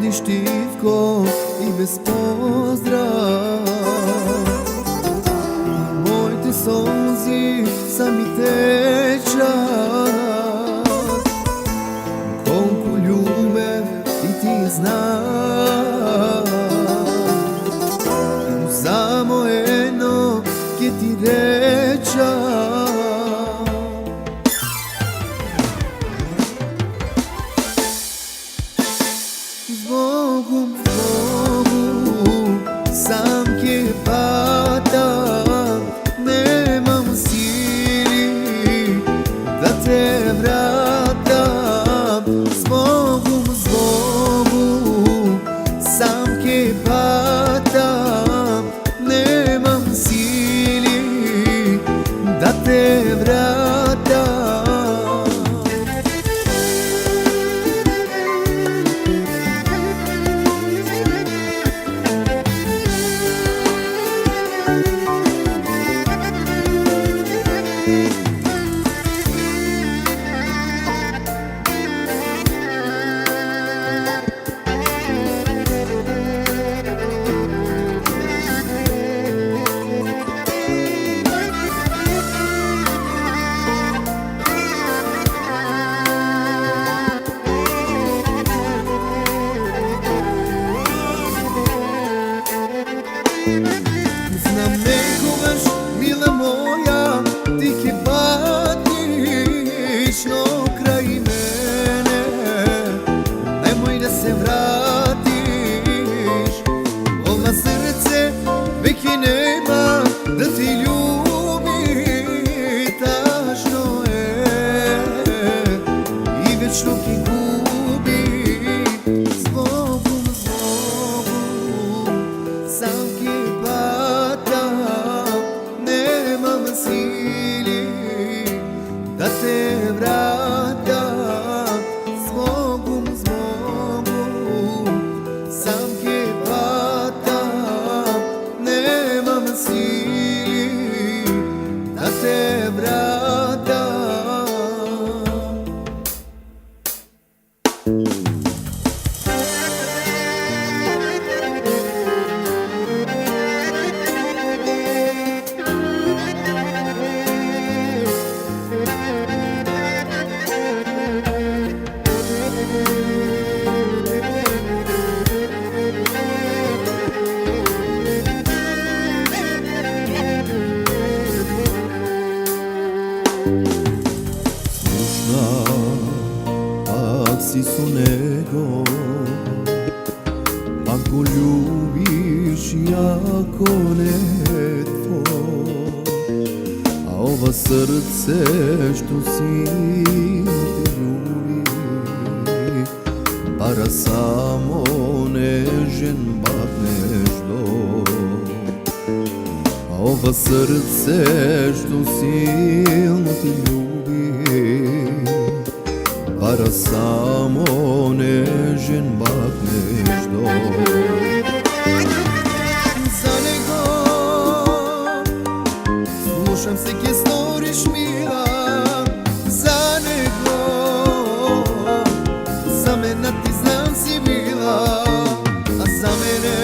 odiš titko i bez pozdrav. Moj te solzi sami teča, kolku ljubev i ti znaš. Samo eno ke ti reča, Zbogom, sam ke patam, nemam sili da te vratam. Zbogom, sam ke patam, nemam sili da te vratam. Znam nekogaš, mila moja, ti ke patiš, no kraj mene nemoj da se vratiš. Ova srce veki nema da ti ljubi, tačno je i večno ki gubi. Zbogom, sam ke patam, nemam sili da te vratam. Zbogom, sam ke patam, nemam sili da te vratam. Ak si su nego, ako ljubiš jako netko, a ova srce što silno te ljubi, bara samo nežen bakneš do. A ova srce što silno te ljubi, bara samo nežen bakneš do. Za nego slušam se ke storiš mila, za nego za mene ti znam si bila, a za mene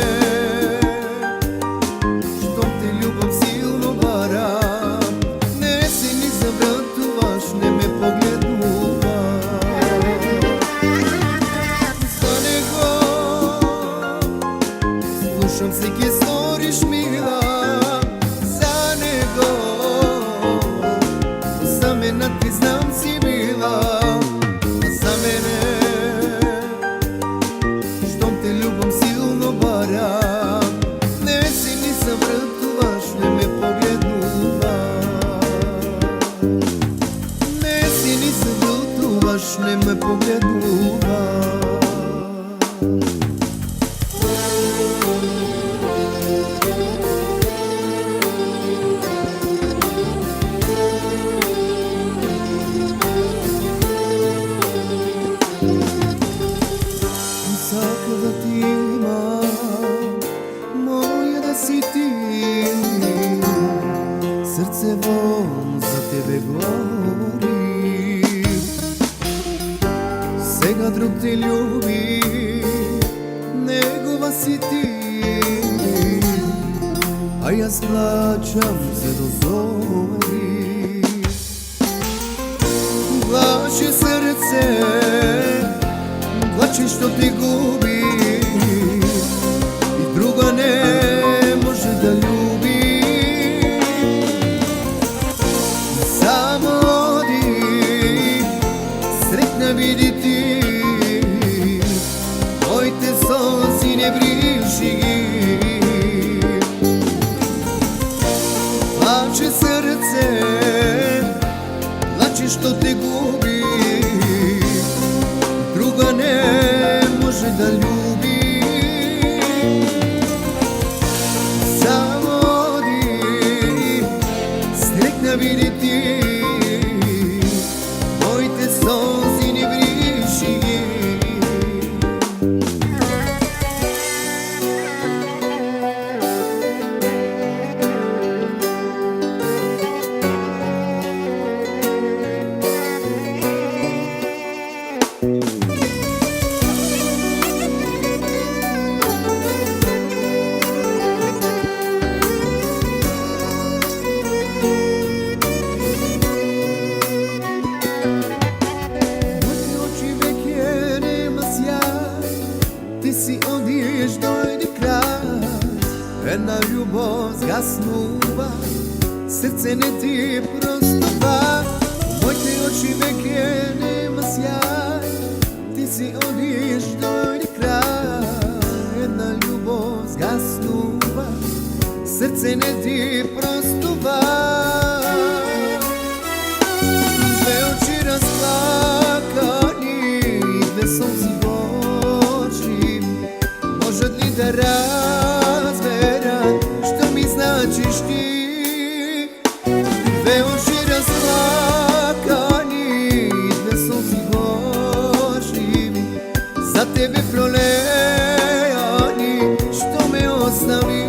što te ljubav silno vara. Ne si ni zavratuvaš, ne me pogleduvaš. Slušam se ke storiš mila, za nego za mene ti znam si bila, a za mene štom te ljubom silno bara. Ne si ni zavratuvaš, ne me pogleduvaš. Ne si ni zavratuvaš, ne me pogleduvaš. Da ti imam, moja da si ti, srce vom za tebe gori. Сега друг те люби, Негова си ти, а јас плачам се до зори. Плаче срце, плаче што те губи, и друга не може да љуби. Само оди, сретна биди ти, моите солзи не бриши ги. Плаче срце, плаче што те губи, друга не може да љуби. Само оди, стрекна биди ти, моите солзи не бриши ги. Ти си одиеш, дојде крај, една љубов згаснува, срце не ти простува. Моите очи веќе нема сјај, ти си одиеш, дојде крај, една љубов згаснува, срце не ти простува. Две очи разплакани, две солзи да разберат што ми значиш ти. Две очи разплакани, две солзи горчиви, за тебе пролеани, што ме остави.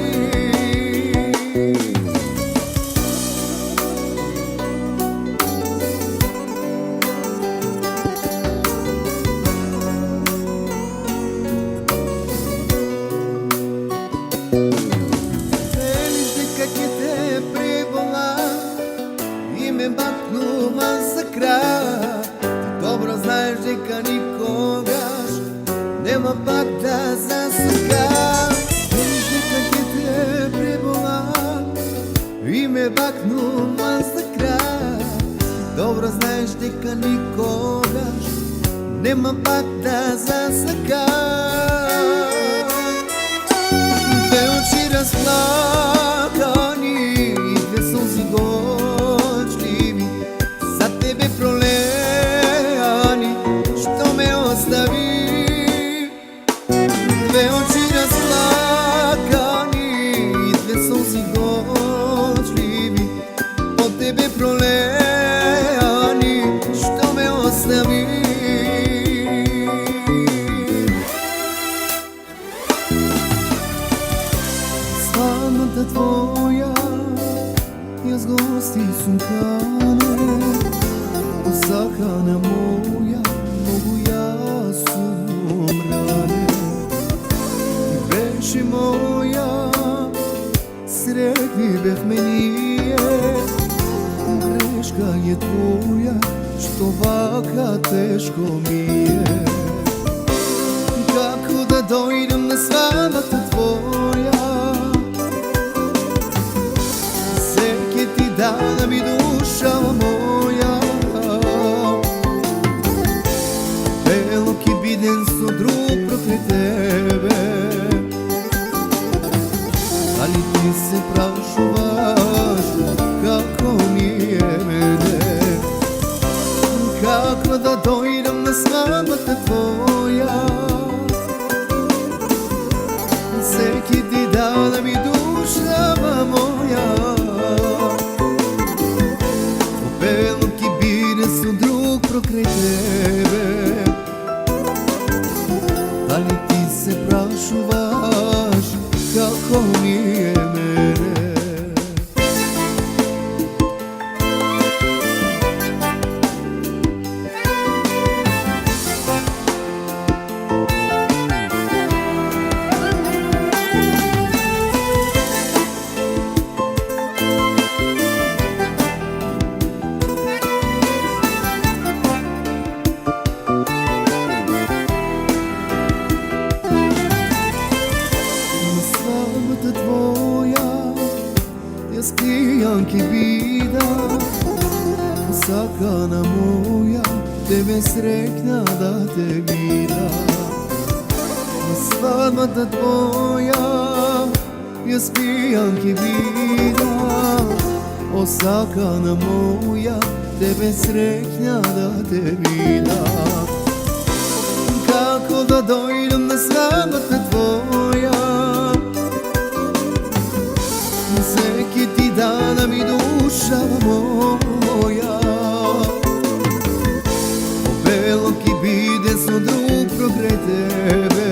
Ме бакнува за крај, ти добро знаеш дека никогаш нема пак да засакам. Велиш дека ќе те преболам и ме бакнува за крај, ти добро знаеш дека никогаш нема пак да засакам. Две очи разплакани, две солзи горчиви, за тебе пролеани, што ме остави. Две очи разплакани, две солзи горчиви, по тебе пролеани, што ме остави. Свадбата твоја, јас гости сум кане, осакана моја, многу јас сум ранен. Ти беше моја, сретни бевме ние, грешка е твоја, што вака тешко ми е. Како да дојдам на свадбата твоја, дала ми душа моја, бело ки биден со друг прокрај тебе. Дали ти се прашуваш како ми е мене, како да дојдам на свадбата твоја, секи ти дала ми душа моја, прокрај тебе. Дали ти се прашуваш како ми е мене? sakana moja, tebe sretna da te vidim. Svadbata tvoja, jaz pijanki vina. O sakana moja, tebe sretna da te vidim. Kako da dojdem na svadbata tvoja, svaki ti dana mi duša moja. O belom ki bide so drug progre tebe,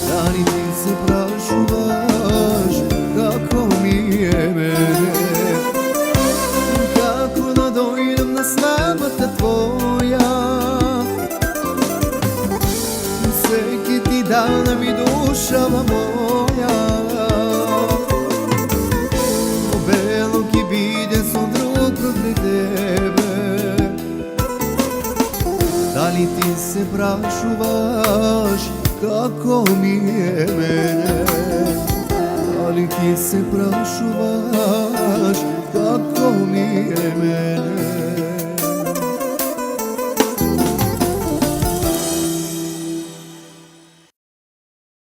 da li ti se prašuvaš kako mi je mene. Kako da dojdem na svadbata tvoja, svaki ti dana mi duša moja. O belom ki bide so drug progre tebe, da li ti se prašuvaš kako mi je mene. Da li ti se prašuvaš kako mi je mene.